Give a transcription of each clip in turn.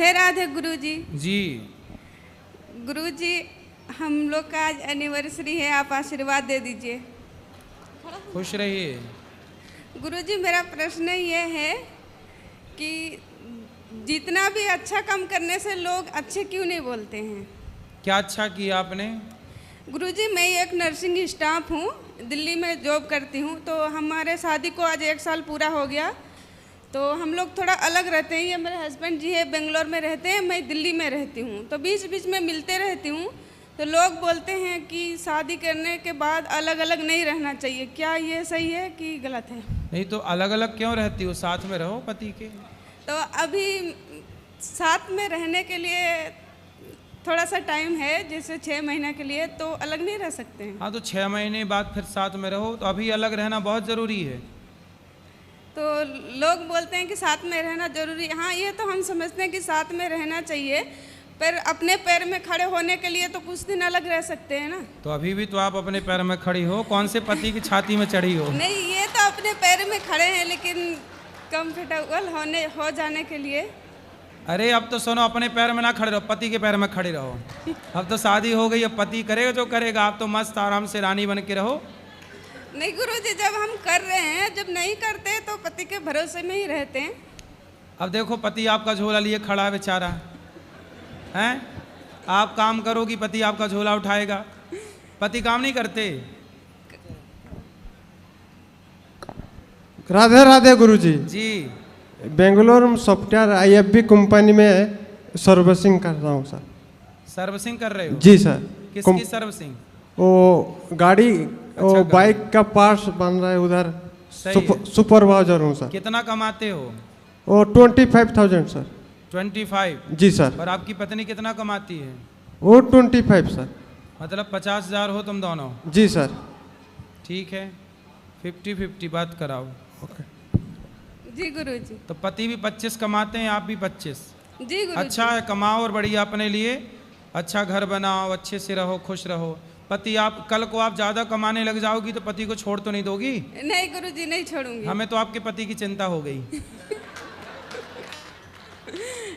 राधे राधे गुरुजी। जी गुरुजी, हम लोग का आज एनिवर्सरी है, आप आशीर्वाद दे दीजिए। खुश रहिए। गुरुजी, मेरा प्रश्न ये है कि जितना भी अच्छा काम करने से लोग अच्छे क्यों नहीं बोलते हैं? क्या अच्छा किया आपने? गुरुजी, मैं एक नर्सिंग स्टाफ हूँ, दिल्ली में जॉब करती हूँ। तो हमारे शादी को आज 1 साल पूरा हो गया। तो हम लोग थोड़ा अलग रहते हैं। ये मेरे हस्बैंड जी है, बेंगलोर में रहते हैं, मैं दिल्ली में रहती हूँ। तो बीच बीच में मिलते रहती हूँ। तो लोग बोलते हैं कि शादी करने के बाद अलग अलग नहीं रहना चाहिए। क्या ये सही है कि गलत है? नहीं तो अलग अलग क्यों रहती हो, साथ में रहो पति के। तो अभी साथ में रहने के लिए थोड़ा सा टाइम है, जैसे 6 महीने के लिए, तो अलग नहीं रह सकते हैं। हाँ तो 6 महीने बाद फिर साथ में रहो, तो अभी अलग रहना बहुत ज़रूरी है। तो लोग बोलते हैं कि साथ में रहना जरूरी है। हाँ, ये तो हम समझते हैं कि साथ में रहना चाहिए, पर अपने पैर में खड़े होने के लिए तो कुछ दिन अलग रह सकते हैं ना। तो अभी भी तो आप अपने पैर में खड़ी हो, कौन से पति की छाती में चढ़ी हो? नहीं, ये तो अपने पैर में खड़े हैं, लेकिन कंफर्टेबल हो जाने के लिए। अरे अब तो सुनो, अपने पैर में ना खड़े रहो, पति के पैर में खड़े रहो। अब तो शादी हो गई, अब पति करेगा जो करेगा, आप तो मस्त आराम से रानी बन के रहो। नहीं गुरुजी, जब हम कर रहे हैं, जब नहीं करते तो पति के भरोसे में ही रहते हैं। अब देखो, पति आपका झोला लिए खड़ा है बेचारा, हैं? आप काम करोगी, पति आपका झोला उठाएगा। पति काम नहीं करते। राधे राधे गुरुजी। जी बेंगलोर में सॉफ्टवेयर IFB कंपनी में सर्विसिंग कर रहा हूँ सर। सर्विसिंग कर रहे हो? जी सर। किसकी सर्विसिंग? वो गाड़ी, वो बाइक का पार्ट्स बन रहा है उधर। सुपरवाइजर हूँ सर। कितना कमाते हो? वो 25,000 सर। 25? जी सर। और आपकी पत्नी कितना कमाती है? वो 25 सर। मतलब 50,000 हो तुम दोनों? जी सर। ठीक है, 50-50 बात कराओ। ओके। जी गुरुजी। तो पति भी 25 कमाते हैं, आप भी 25? जी गुरुजी। अच्छा है, कमाओ और बढ़िया अपने लिए अच्छा घर बनाओ, अच्छे से रहो, खुश रहो। पति आप कल को आप ज़्यादा कमाने लग जाओगी तो पति को छोड़ तो नहीं दोगी? नहीं गुरुजी, नहीं छोड़ूंगी। हमें तो आपके पति की चिंता हो गई।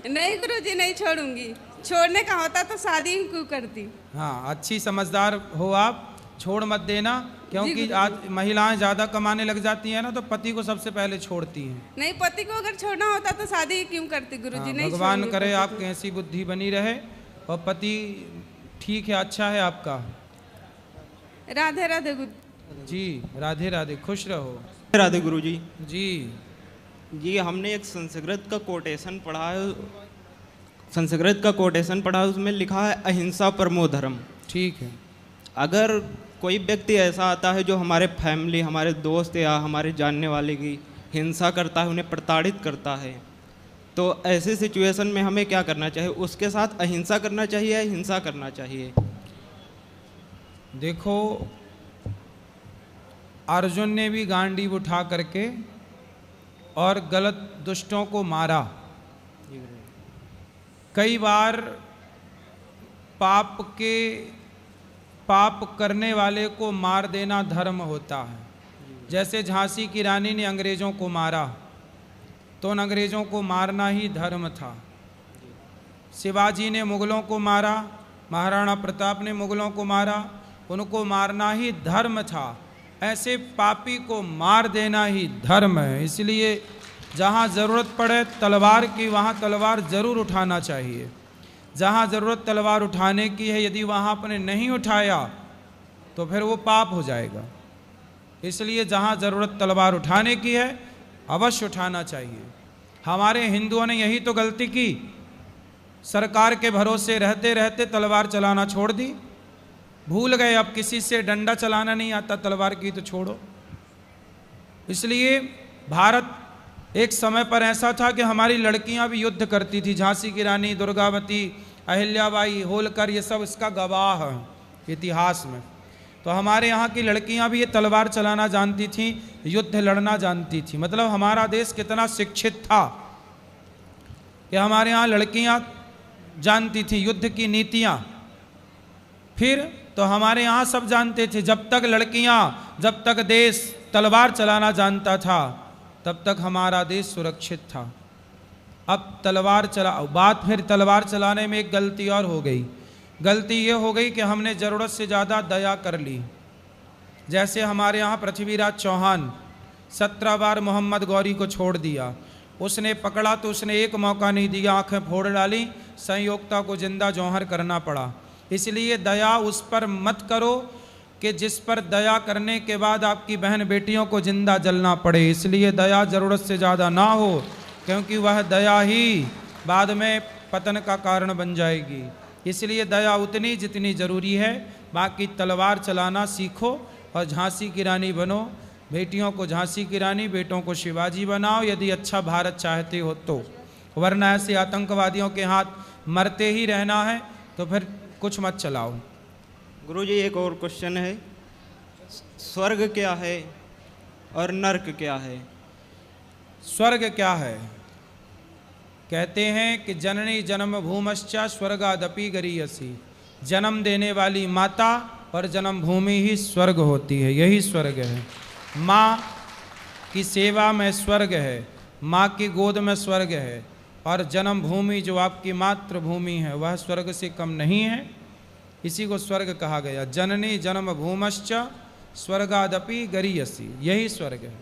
नहीं गुरुजी, नहीं छोड़ूंगी। छोड़ने का होता तो शादी ही क्यों करती। हाँ, अच्छी समझदार हो आप, छोड़ मत देना, क्योंकि आज महिलाएं ज़्यादा कमाने लग जाती हैं ना, तो पति को सबसे पहले छोड़ती हैं। नहीं, पति को अगर छोड़ना होता तो शादी ही क्यों करती गुरुजी। हाँ, नहीं, भगवान करे आपकी ऐसी बुद्धि बनी रहे और पति ठीक है, अच्छा है आपका। राधे राधे गुरु जी राधे राधे, खुश रहो। राधे गुरुजी। जी जी, हमने एक संस्कृत का कोटेशन पढ़ा है, संस्कृत का कोटेशन पढ़ा है, उसमें लिखा है अहिंसा परमो धर्म। ठीक है। अगर कोई व्यक्ति ऐसा आता है जो हमारे फैमिली, हमारे दोस्त या हमारे जानने वाले की हिंसा करता है, उन्हें प्रताड़ित करता है, तो ऐसी सिचुएशन में हमें क्या करना चाहिए? उसके साथ अहिंसा करना चाहिए या हिंसा करना चाहिए? देखो, अर्जुन ने भी गांडीव उठा करके और गलत दुष्टों को मारा। कई बार पाप करने वाले को मार देना धर्म होता है। जैसे झांसी की रानी ने अंग्रेजों को मारा, तो उन अंग्रेजों को मारना ही धर्म था। शिवाजी ने मुगलों को मारा, महाराणा प्रताप ने मुगलों को मारा, उनको मारना ही धर्म था। ऐसे पापी को मार देना ही धर्म है। इसलिए जहाँ ज़रूरत पड़े तलवार की, वहाँ तलवार ज़रूर उठाना चाहिए। जहाँ ज़रूरत तलवार उठाने की है, यदि वहाँ आपने नहीं उठाया तो फिर वो पाप हो जाएगा। इसलिए जहाँ ज़रूरत तलवार उठाने की है, अवश्य उठाना चाहिए। हमारे हिंदुओं ने यही तो गलती की, सरकार के भरोसे रहते रहते तलवार चलाना छोड़ दी। भूल गए अब किसी से डंडा चलाना नहीं आता, तलवार की तो छोड़ो। इसलिए भारत एक समय पर ऐसा था कि हमारी लड़कियां भी युद्ध करती थी। झांसी की रानी, दुर्गावती, अहिल्याबाई होलकर, ये सब इसका गवाह है इतिहास में। तो हमारे यहाँ की लड़कियां भी ये तलवार चलाना जानती थी, युद्ध लड़ना जानती थी। मतलब हमारा देश कितना शिक्षित था कि हमारे यहाँ लड़कियां जानती थी युद्ध की नीतियाँ। फिर तो हमारे यहाँ सब जानते थे, जब तक देश तलवार चलाना जानता था, तब तक हमारा देश सुरक्षित था। अब तलवार चला, बात फिर तलवार चलाने में एक गलती और हो गई। गलती ये हो गई कि हमने ज़रूरत से ज़्यादा दया कर ली। जैसे हमारे यहाँ पृथ्वीराज चौहान 17 बार मोहम्मद गौरी को छोड़ दिया, उसने पकड़ा तो उसने एक मौका नहीं दिया, आंखें फोड़ डाली, संयोक्ता को जिंदा जौहर करना पड़ा। इसलिए दया उस पर मत करो कि जिस पर दया करने के बाद आपकी बहन बेटियों को जिंदा जलना पड़े। इसलिए दया ज़रूरत से ज़्यादा ना हो, क्योंकि वह दया ही बाद में पतन का कारण बन जाएगी। इसलिए दया उतनी जितनी ज़रूरी है। बाकी तलवार चलाना सीखो और झांसी की रानी बनो। बेटियों को झांसी की रानी, बेटों को शिवाजी बनाओ यदि अच्छा भारत चाहते हो तो, वरना ऐसे आतंकवादियों के हाथ मरते ही रहना है तो फिर कुछ मत चलाओ। गुरुजी एक और क्वेश्चन है, स्वर्ग क्या है और नर्क क्या है? स्वर्ग क्या है? कहते हैं कि जननी जन्म भूमश्चा स्वर्गादपि गरीयसी। जन्म देने वाली माता और जन्म भूमि ही स्वर्ग होती है, यही स्वर्ग है। माँ की सेवा में स्वर्ग है, माँ की गोद में स्वर्ग है, और जन्म भूमि जो आपकी मातृभूमि है वह स्वर्ग से कम नहीं है, इसी को स्वर्ग कहा गया। जननी जन्म भूमश्च स्वर्गादपि गरीयसी, यही स्वर्ग है।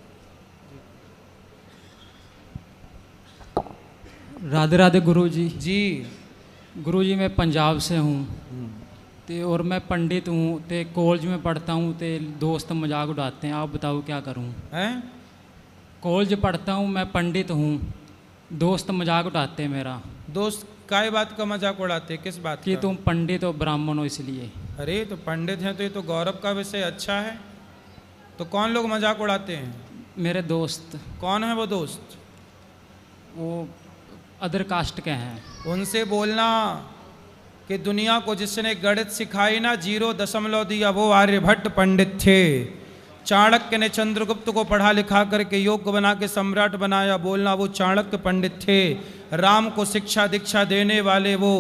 राधे राधे गुरुजी। जी गुरुजी मैं पंजाब से हूँ ते और मैं पंडित हूँ ते कॉलेज में पढ़ता हूँ ते दोस्त मजाक उड़ाते हैं, आप बताओ क्या करूँ? हैं? कॉलेज पढ़ता हूँ, मैं पंडित हूँ, दोस्त मजाक उड़ाते हैं मेरा। दोस्त काय बात का मजाक उड़ाते, किस बात कि का? तुम पंडित हो ब्राह्मण हो इसलिए। अरे तो पंडित हैं तो ये तो गौरव का विषय, अच्छा है। तो कौन लोग मजाक उड़ाते हैं? मेरे दोस्त। कौन है वो दोस्त? वो अदर कास्ट के हैं। उनसे बोलना कि दुनिया को जिसने गणित सिखाई ना 0 दिया वो आर्यभट्ट पंडित थे। चाणक्य ने चंद्रगुप्त को पढ़ा लिखा करके योग्य बना के सम्राट बनाया, बोलना वो चाणक्य पंडित थे। राम को शिक्षा दीक्षा देने वाले वो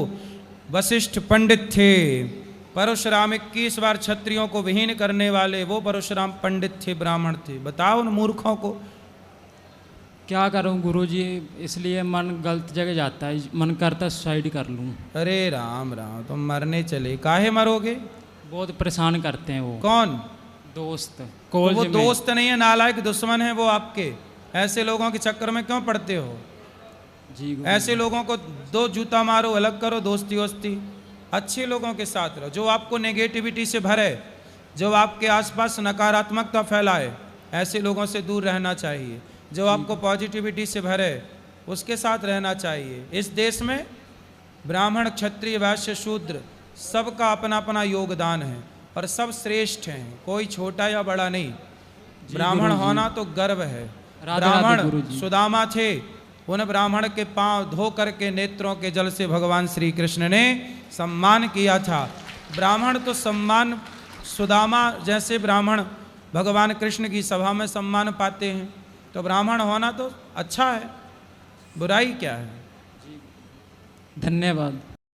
वशिष्ठ पंडित थे। परशुराम 21 बार क्षत्रियों को विहीन करने वाले वो परशुराम पंडित थे, ब्राह्मण थे। बताओ उन मूर्खों को। क्या करूं गुरुजी, इसलिए मन गलत जगह जाता है, मन करता है सुसाइड कर लूं। अरे राम राम, तुम मरने चले, काहे मरोगे? बहुत परेशान करते हैं वो। कौन दोस्त? तो कॉलेज वो में। दोस्त नहीं है, नालायक दुश्मन है वो आपके। ऐसे लोगों के चक्कर में क्यों पड़ते हो? जी गुरुजी। ऐसे लोगों को दो जूता मारो, अलग करो, दोस्ती वोस्ती। अच्छे लोगों के साथ रहो, जो आपको नेगेटिविटी से भरे, जो आपके आसपास नकारात्मकता फैलाए, ऐसे लोगों से दूर रहना चाहिए। जो आपको पॉजिटिविटी से भरे उसके साथ रहना चाहिए। इस देश में ब्राह्मण क्षत्रिय वैश्य शूद्र सबका अपना अपना योगदान है और सब श्रेष्ठ हैं, कोई छोटा या बड़ा नहीं। ब्राह्मण होना तो गर्व है। ब्राह्मण सुदामा थे, उन ब्राह्मण के पांव धो करके नेत्रों के जल से भगवान श्री कृष्ण ने सम्मान किया था। ब्राह्मण तो सम्मान, सुदामा जैसे ब्राह्मण भगवान कृष्ण की सभा में सम्मान पाते हैं। तो ब्राह्मण होना तो अच्छा है, बुराई क्या है? धन्यवाद।